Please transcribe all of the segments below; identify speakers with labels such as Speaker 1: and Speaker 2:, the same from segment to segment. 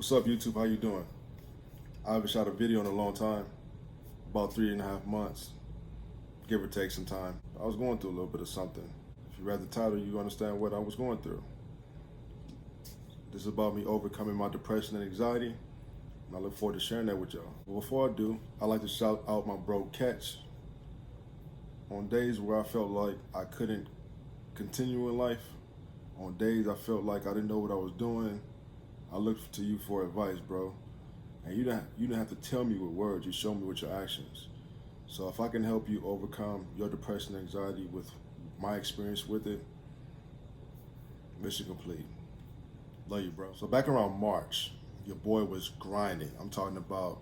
Speaker 1: What's up, YouTube? How you doing? I haven't shot a video in a long time, about 3.5 months, give or take some time. I was going through a little bit of something. If you read the title, you understand what I was going through. This is about me overcoming my depression and anxiety, and I look forward to sharing that with y'all. But before I do, I'd like to shout out my bro Catch. On days where I felt like I couldn't continue in life, on days I felt like I didn't know what I was doing, I look to you for advice, bro. And you don't have to tell me with words, you show me with your actions. So if I can help you overcome your depression and anxiety with my experience with it, mission complete. Love you, bro. So back around March, your boy was grinding. I'm talking about,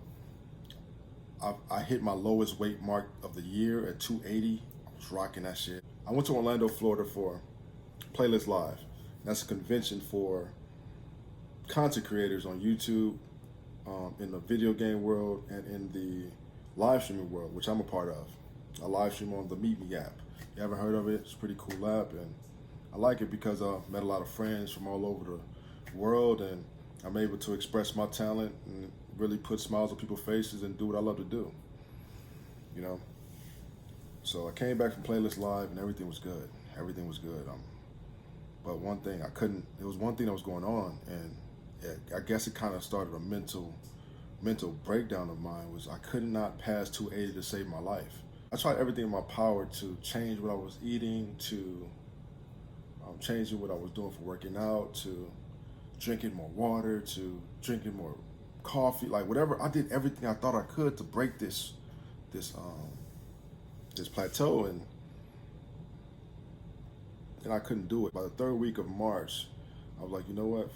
Speaker 1: I hit my lowest weight mark of the year at 280. I was rocking that shit. I went to Orlando, Florida for Playlist Live. That's a convention for content creators on YouTube, in the video game world, and in the live streaming world, which I'm a part of. I live stream on the Meet Me app. You haven't heard of it? It's a pretty cool app, and I like it because I met a lot of friends from all over the world, and I'm able to express my talent and really put smiles on people's faces and do what I love to do, you know? So I came back from Playlist Live and everything was good. Everything was good. But one thing it was one thing that was going on, and I guess it kind of started a mental breakdown of mine. Was I could not pass 280 to save my life. I tried everything in my power to change what I was eating, to changing what I was doing for working out, to drinking more water, to drinking more coffee, like whatever. I did everything I thought I could to break this plateau, and I couldn't do it. By the third week of March, I was like, you know what?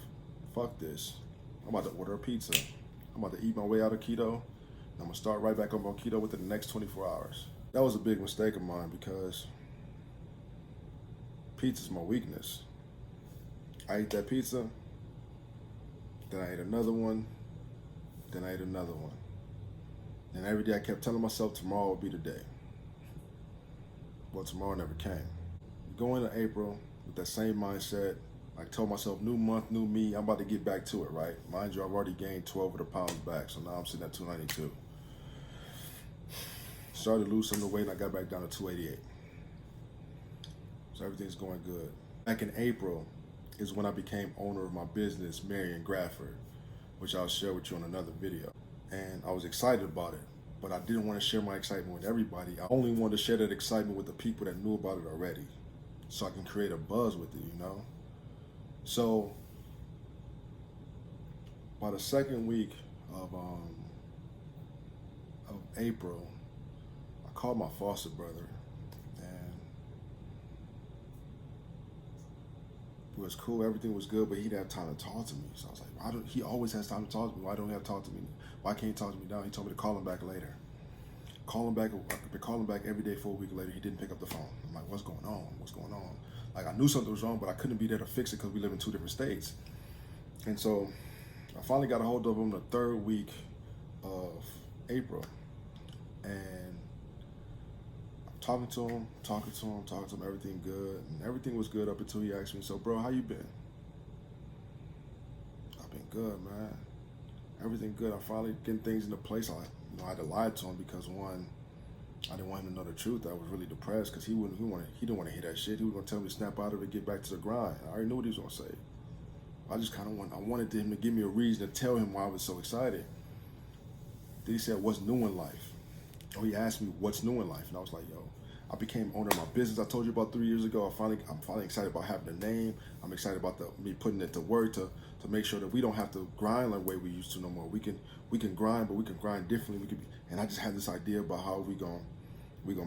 Speaker 1: Fuck this. I'm about to order a pizza. I'm about to eat my way out of keto, and I'm gonna start right back up on keto within the next 24 hours. That was a big mistake of mine because pizza's my weakness. I ate that pizza, then I ate another one, then I ate another one. And every day I kept telling myself tomorrow will be the day. Well, tomorrow never came. Going to April with that same mindset, I told myself, new month, new me, I'm about to get back to it, right? Mind you, I've already gained 12 of the pounds back, so now I'm sitting at 292. Started to lose some of the weight, and I got back down to 288. So everything's going good. Back in April is when I became owner of my business, Marion Grafford, which I'll share with you on another video. And I was excited about it, but I didn't want to share my excitement with everybody. I only wanted to share that excitement with the people that knew about it already, so I can create a buzz with it, you know? So by the second week of April, I called my foster brother, and it was cool, everything was good, but he didn't have time to talk to me. So I was like, he always has time to talk to me. Why don't he have to talk to me? Why can't he talk to me now? He told me to call him back later. Call him back, I've been calling back every day for a week later. He didn't pick up the phone. I'm like, what's going on? What's going on? Like, I knew something was wrong, but I couldn't be there to fix it because we live in two different states. And so I finally got a hold of him the third week of April. And I'm talking to him, everything good. And everything was good up until he asked me, so bro, how you been? I've been good, man. Everything good. I'm finally getting things into place. I had to lie to him because, one, I didn't want him to know the truth. I was really depressed because he didn't want to hear that shit. He was going to tell me to snap out of it, get back to the grind. I already knew what he was going to say. I just kind of wanted him to give me a reason to tell him why I was so excited. Then he said, what's new in life? Or he asked me, what's new in life? And I was like, yo, I became owner of my business. I told you about 3 years ago. I'm finally excited about having a name. I'm excited about me putting it to work to make sure that we don't have to grind like the way we used to no more. We can grind, but we can grind differently. And I just had this idea about how we gonna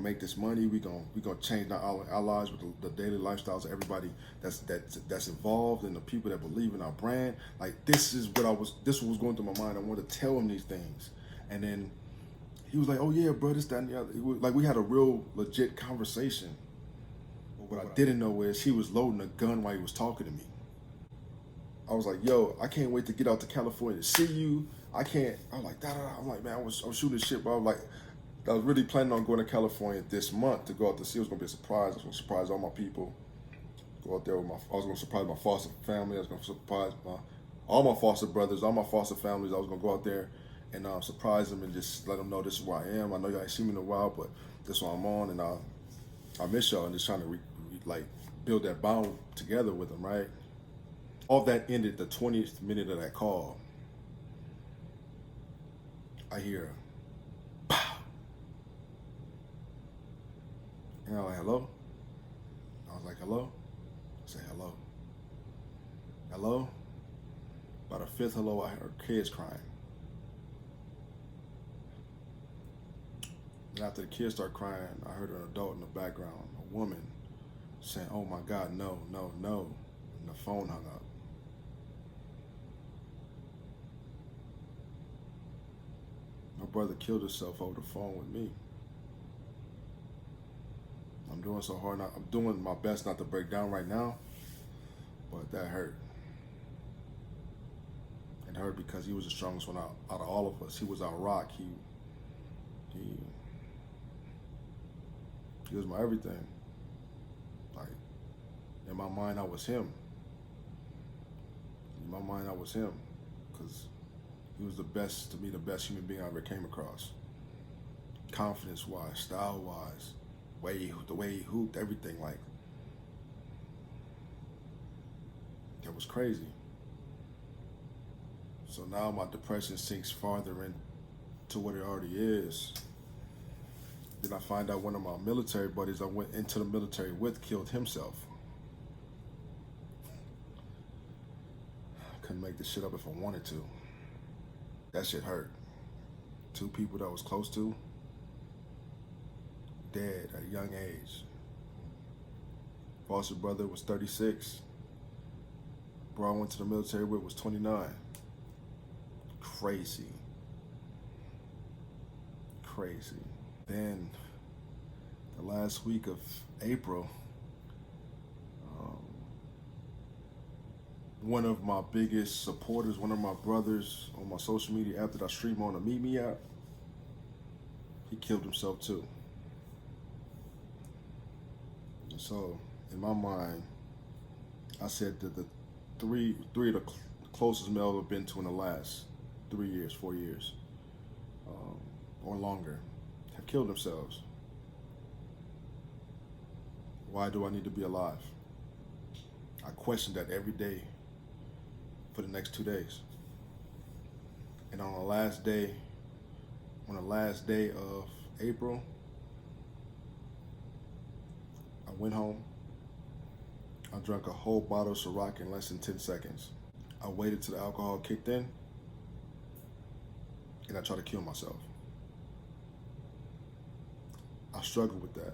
Speaker 1: make this money. We gonna change our lives with the daily lifestyles of everybody that's involved, and the people that believe in our brand. Like, this was going through my mind. I wanted to tell him these things, and then he was like, oh yeah, bro, this, that, and the other. Like, we had a real legit conversation. But what I didn't know is he was loading a gun while he was talking to me. I was like, yo, I can't wait to get out to California to see you. I'm like, da-da-da. I'm like, man, I was shooting shit, bro. I was really planning on going to California this month to go out to see. It was gonna be a surprise. I was gonna surprise all my people. Go out there with I was gonna surprise my foster family. I was gonna surprise all my foster brothers, all my foster families. I was gonna go out there and surprise them and just let them know this is where I am. I know y'all ain't seen me in a while, but this is what I'm on, and I miss y'all, and just trying to like build that bond together with them, right? All that ended the 20th minute of that call. I hear a pow. And I'm like, hello? I was like, hello? I say, hello. Hello? By the fifth hello, I heard kids crying. And after the kids start crying, I heard an adult in the background, a woman, saying, oh my God, no, no, no. And the phone hung up. My brother killed himself over the phone with me. I'm doing so hard. I'm doing my best not to break down right now, but that hurt. It hurt because he was the strongest one out of all of us. He was our rock. He was my everything. Like, in my mind, I was him. In my mind, I was him, because he was the best, to me, the best human being I ever came across. Confidence-wise, style-wise, the way he hooped, everything, like, that was crazy. So now my depression sinks farther into what it already is. Then I find out one of my military buddies I went into the military with killed himself. I couldn't make this shit up if I wanted to. That shit hurt. 2 people that I was close to, dead at a young age. Foster brother was 36. Bro I went to the military with was 29. Crazy. Crazy. Then, the last week of April, one of my biggest supporters, one of my brothers on my social media app that I stream on, the Meet Me app, he killed himself too. And so, in my mind, I said that the three of the closest male I've been to in the last 3 years, 4 years, or longer, have killed themselves. Why do I need to be alive? I question that every day for the next 2 days. And on the last day of April, I went home. I drank a whole bottle of Ciroc in less than 10 seconds. I waited till the alcohol kicked in, and I tried to kill myself. I struggled with that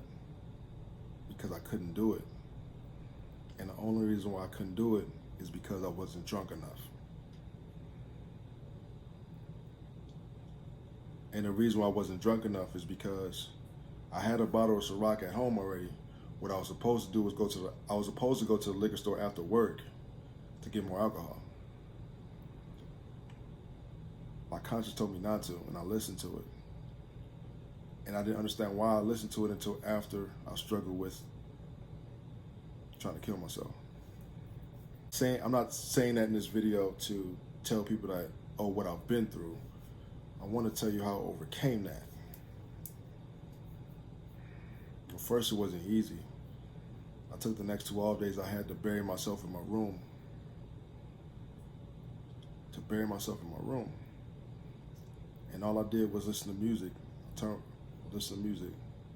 Speaker 1: because I couldn't do it. And the only reason why I couldn't do it is because I wasn't drunk enough. And the reason why I wasn't drunk enough is because I had a bottle of Ciroc at home already. What I was supposed to do was I was supposed to go to the liquor store after work to get more alcohol. My conscience told me not to, and I listened to it. And I didn't understand why I listened to it until after I struggled with trying to kill myself. I'm not saying that in this video to tell people that, oh, what I've been through. I want to tell you how I overcame that. Well, first, it wasn't easy. I took the next 2 off days I had to bury myself in my room. And all I did was listen to music. Listen to music.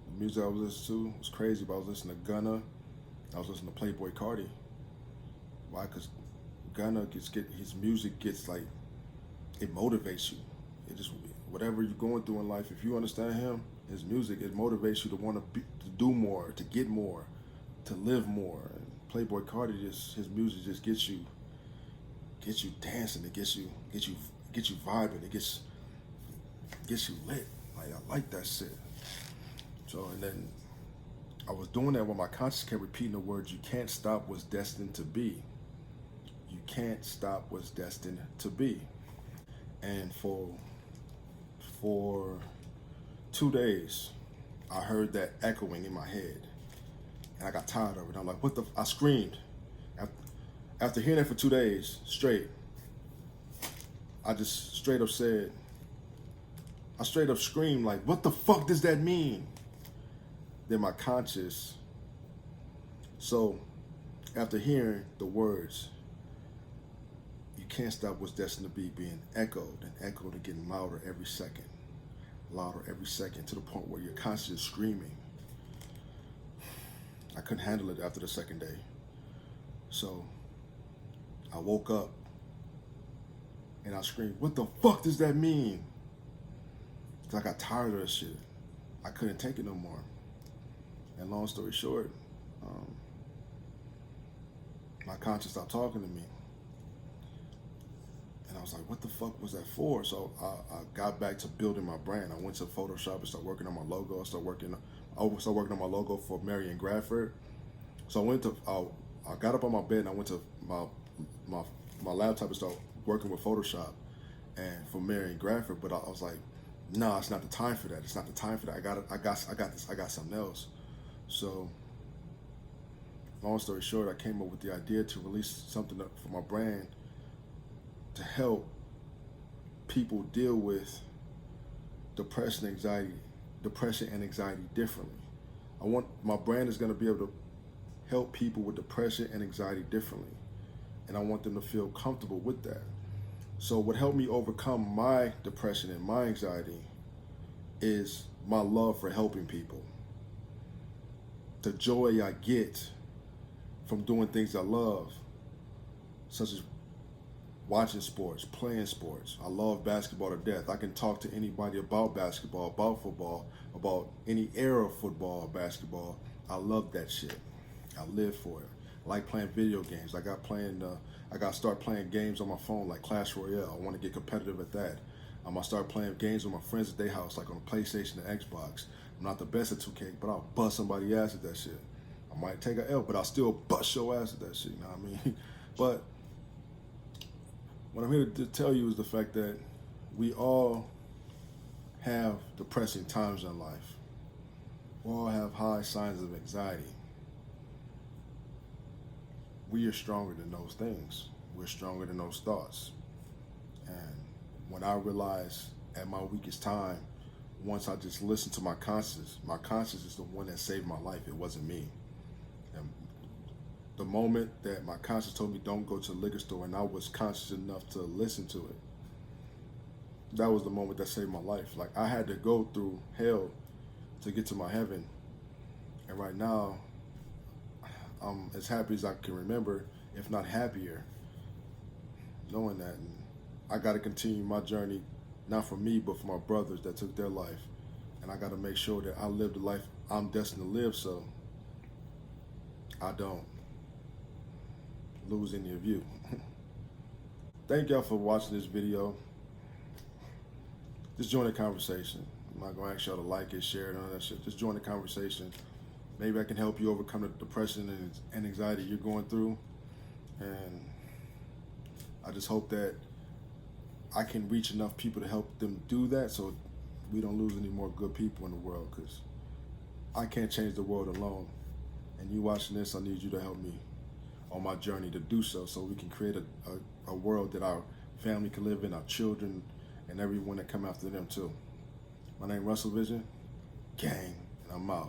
Speaker 1: The music I was listening to was crazy, but I was listening to Gunna. I was listening to Playboy Cardi. Why? Because Gunna his music gets like, it motivates you. It just, whatever you're going through in life, if you understand him, his music, it motivates you to want to do more, to get more, to live more. And Playboy Cardi, his music just gets you dancing. It gets you vibing. It gets you lit. Like, I like that shit. So, and then I was doing that when my conscience kept repeating the words, "You can't stop what's destined to be. You can't stop what's destined to be." And for 2 days, I heard that echoing in my head, and I got tired of it. I'm like, what the? I screamed. After hearing it for 2 days straight, I just straight up said, I straight up screamed like, what the fuck does that mean? Then my conscious, so after hearing the words, you can't stop what's destined to be, being echoed and echoed and getting louder every second to the point where your conscious is screaming. I couldn't handle it after the second day. So I woke up and I screamed, what the fuck does that mean? Because I got tired of that shit. I couldn't take it no more. And long story short, my conscience stopped talking to me. And I was like, what the fuck was that for? So I got back to building my brand. I went to Photoshop and started working on my logo. I started working on my logo for Marion Bradford. So I got up on my bed and I went to my laptop and started working with Photoshop and for Marion Bradford. But I was like, no, it's not the time for that. It's not the time for that. I got something else. So long story short, I came up with the idea to release something for my brand to help people deal with depression and anxiety differently. I want my brand is going to be able to help people with depression and anxiety differently, and I want them to feel comfortable with that. So what helped me overcome my depression and my anxiety is my love for helping people. The joy I get from doing things I love, such as watching sports, playing sports. I love basketball to death. I can talk to anybody about basketball, about football, about any era of football or basketball. I love that shit. I live for it. I like playing video games. I got to start playing games on my phone like Clash Royale. I want to get competitive at that. I'm going to start playing games with my friends at their house, like on the PlayStation and Xbox. I'm not the best at 2K, but I'll bust somebody's ass at that shit. I might take an L, but I'll still bust your ass at that shit, you know what I mean? But what I'm here to tell you is the fact that we all have depressing times in life. We all have high signs of anxiety. We are stronger than those things. We're stronger than those thoughts. And when I realized at my weakest time, once I just listened to my conscience is the one that saved my life. It wasn't me. And the moment that my conscience told me don't go to the liquor store and I was conscious enough to listen to it, that was the moment that saved my life. Like, I had to go through hell to get to my heaven. And right now, I'm as happy as I can remember, if not happier, knowing that. And I got to continue my journey, not for me, but for my brothers that took their life. And I got to make sure that I live the life I'm destined to live, so I don't lose any of you. Thank y'all for watching this video. Just join the conversation. I'm not going to ask y'all to like it, share it, none of that shit. Just join the conversation. Maybe I can help you overcome the depression and anxiety you're going through. And I just hope that I can reach enough people to help them do that so we don't lose any more good people in the world, because I can't change the world alone. And you watching this, I need you to help me on my journey to do so we can create a world that our family can live in, our children, and everyone that come after them too. My name is Russell Vision, gang, and I'm out.